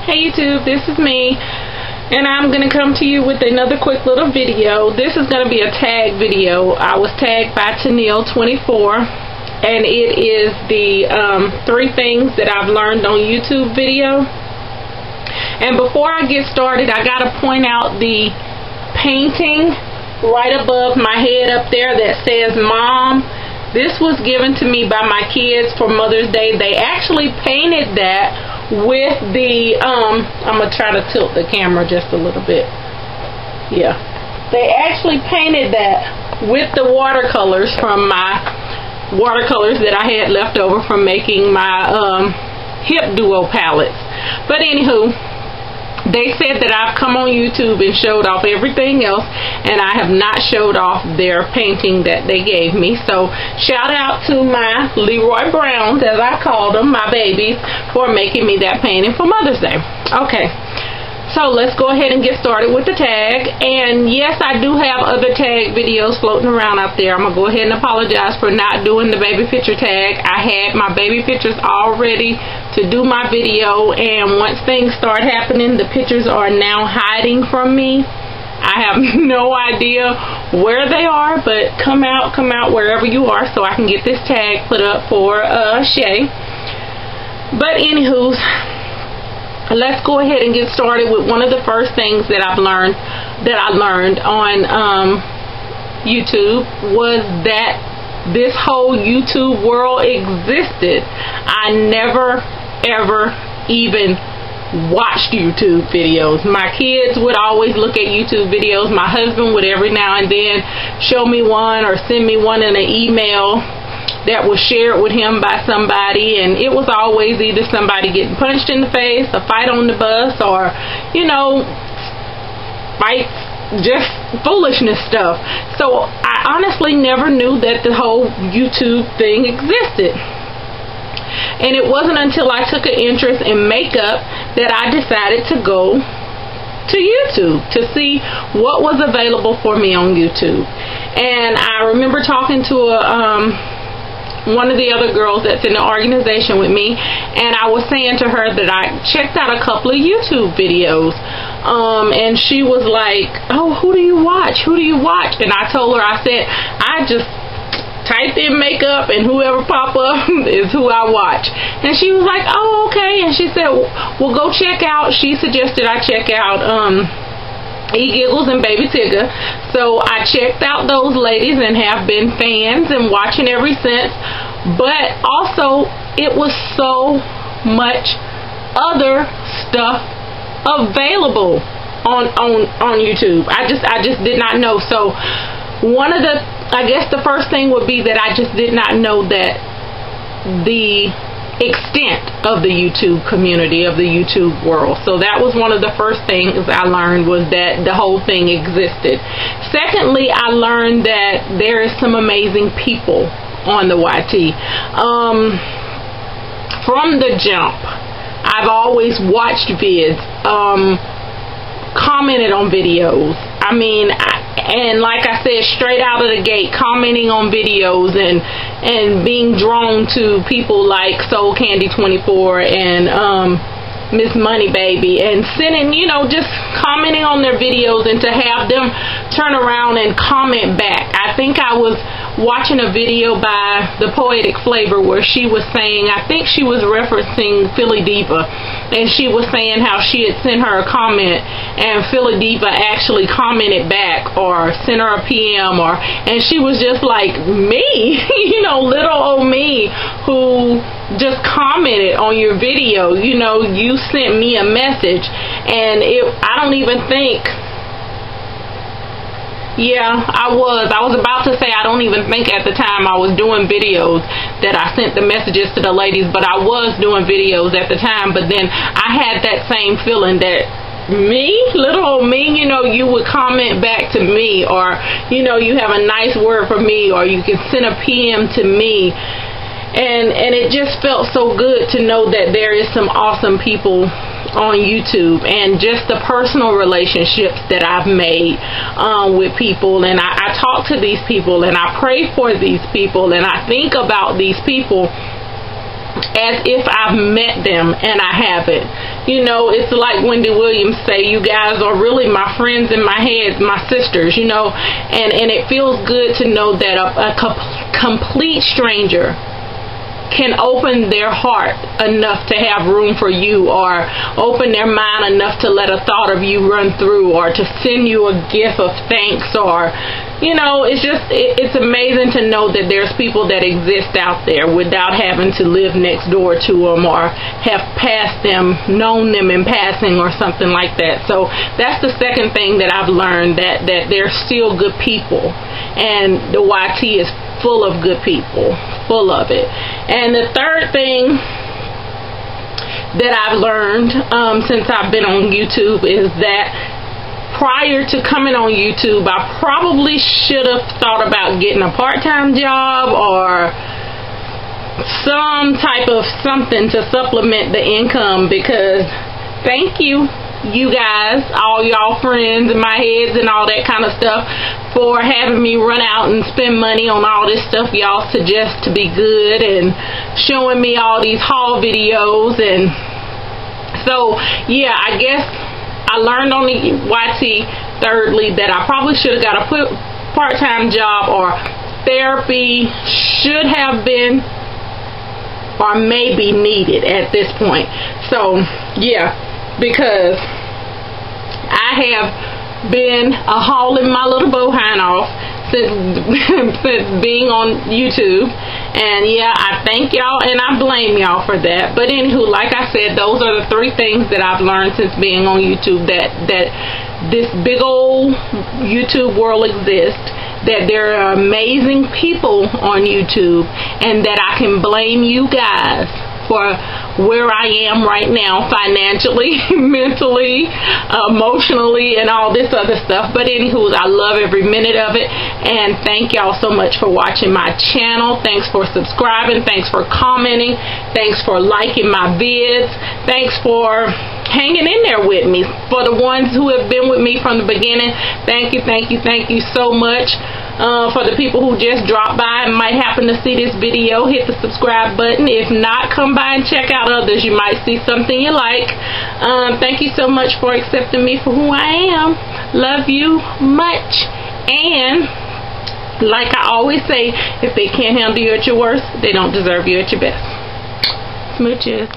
Hey YouTube, this is me, and I'm going to come to you with another quick little video. This is going to be a tag video. I was tagged by Tennille24, and it is the 3 things that I've learned on YouTube video. And before I get started, I got to point out the painting right above my head up there that says Mom. This was given to me by my kids for Mother's Day. They actually painted that with the I'm gonna try to tilt the camera just a little bit. Yeah, they actually painted that with the watercolors from my watercolors that I had left over from making my hip duo palettes. But anywho, they said that I've come on YouTube and showed off everything else, and I have not showed off their painting that they gave me. So shout out to my Leroy Browns, as I call them, my babies, for making me that painting for Mother's Day. Okay, so let's go ahead and get started with the tag. And yes, I do have other tag videos floating around out there. I'm going to go ahead and apologize for not doing the baby picture tag. I had my baby pictures all ready to do my video, and once things start happening, the pictures are now hiding from me. I have no idea where they are, but come out wherever you are so I can get this tag put up for Shay. But anywho, let's go ahead and get started with one of the first things that I learned on YouTube was that this whole YouTube world existed. I never ever even watched YouTube videos. My kids would always look at YouTube videos. My husband would every now and then show me one or send me one in an email that was shared with him by somebody, and it was always either somebody getting punched in the face, a fight on the bus, or, you know, fights, just foolishness stuff. So I honestly never knew that the whole YouTube thing existed. And it wasn't until I took an interest in makeup that I decided to go to YouTube to see what was available for me on YouTube. And I remember talking to one of the other girls that's in the organization with me, and I was saying to her that I checked out a couple of YouTube videos, and she was like, oh, who do you watch? Who do you watch? And I told her, I said, I just typed in makeup, and whoever pop up is who I watch. And she was like, oh, okay. And she said, well, go check out, she suggested I check out E-Giggles and Baby Tigger. So I checked out those ladies and have been fans and watching ever since. But also, it was so much other stuff available on YouTube. I just did not know. So I guess the first thing would be that I just did not know that the extent of the YouTube community, of the YouTube world. So that was one of the first things I learned, was that the whole thing existed. Secondly, I learned that there is some amazing people on the YT. From the jump, I've always watched vids, commented on videos. I mean, and like I said, straight out of the gate, commenting on videos and being drawn to people like Soul Candy 24 and Miss Money Baby, and sending, you know, just commenting on their videos, and to have them turn around and comment back. I think I was watching a video by the Poetic Flavor where she was saying, I think she was referencing Philly Diva, and she was saying how she had sent her a comment and Philly Diva actually commented back or sent her a PM, and she was just like, me, you know, little old me who just commented on your video, you know, you sent me a message. And I don't even think, yeah, I was about to say, I don't even think at the time I was doing videos that I sent the messages to the ladies, but I was doing videos at the time. But then I had that same feeling that me, little old me, you know, you would comment back to me, or, you know, you have a nice word for me, or you can send a PM to me. And it just felt so good to know that there is some awesome people on YouTube, and just the personal relationships that I've made with people. And I talk to these people, and I pray for these people, and I think about these people as if I've met them, and I haven't. You know, it's like Wendy Williams say, you guys are really my friends in my head, my sisters, you know, and it feels good to know that a complete stranger can open their heart enough to have room for you, or open their mind enough to let a thought of you run through, or to send you a gift of thanks, or, you know, it's amazing to know that there's people that exist out there without having to live next door to them or have passed them, known them in passing or something like that. So that's the second thing that I've learned, that there's still good people, and the YT is full of good people, full of it. And the third thing that I've learned since I've been on YouTube is that prior to coming on YouTube, I probably should have thought about getting a part-time job or some type of something to supplement the income, because thank you guys, all y'all friends in my heads and all that kind of stuff, for having me run out and spend money on all this stuff y'all suggest to be good, and showing me all these haul videos. And so yeah, I guess I learned on the YT thirdly that I probably should have got a part-time job, or therapy should have been or maybe needed at this point. So yeah, because I have been hauling my little behind off since being on YouTube, and yeah, I thank y'all and I blame y'all for that. But anywho, like I said, those are the three things that I've learned since being on YouTube, that this big old YouTube world exists, that there are amazing people on YouTube, and that I can blame you guys for where I am right now, financially, mentally, emotionally, and all this other stuff. But anywho, I love every minute of it, and thank y'all so much for watching my channel. Thanks for subscribing, thanks for commenting, thanks for liking my vids, thanks for hanging in there with me. For the ones who have been with me from the beginning, thank you so much. For the people who just dropped by and might happen to see this video, hit the subscribe button. If not, come by and check out others. You might see something you like. Thank you so much for accepting me for who I am. Love you much. And like I always say, if they can't handle you at your worst, they don't deserve you at your best. Smooches.